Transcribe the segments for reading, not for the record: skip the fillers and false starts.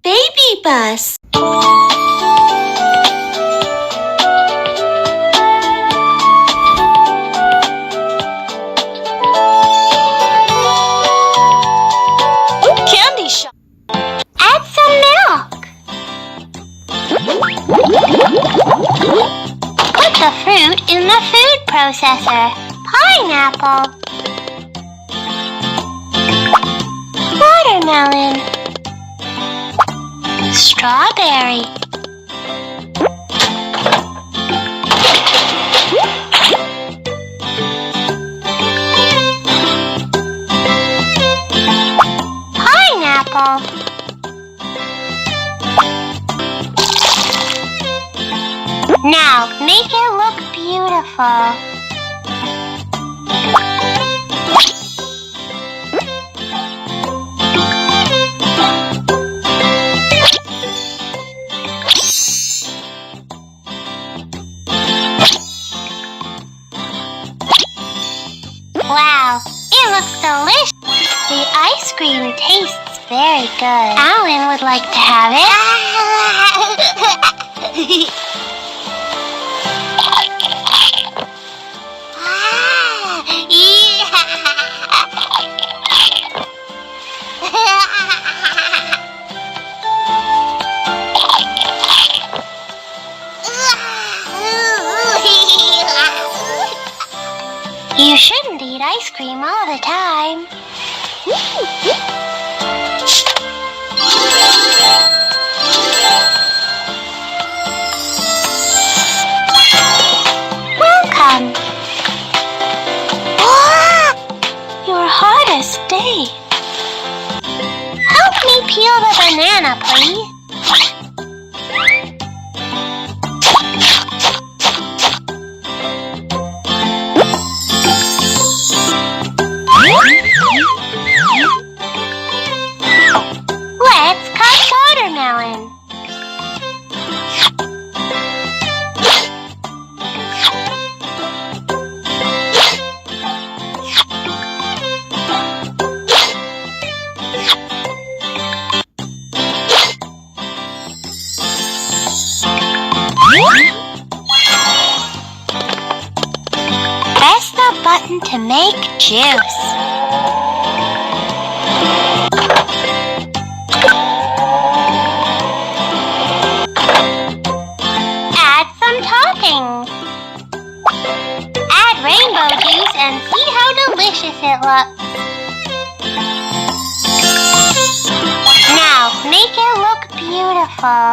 BabyBus. Candy shop. Add some milk. Put the fruit in the food processor. Pineapple. Watermelon. Strawberry. Pineapple. Now, make it look beautiful. Wow, it looks delicious. The ice cream tastes very good. Alan would like to have it. You shouldn't eat ice cream all the time. Welcome. Your hardest day. Help me peel the banana, please. Let's cut watermelon. Press the button to make juice. Add some toppings. Add rainbow juice and see how delicious it looks. Now, make it look beautiful.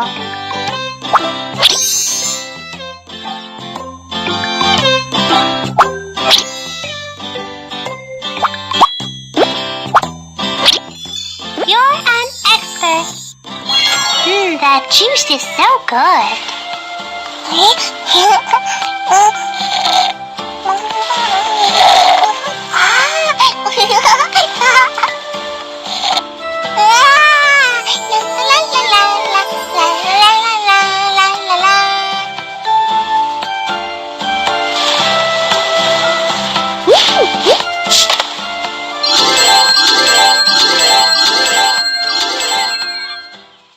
You're an expert. That juice is so good.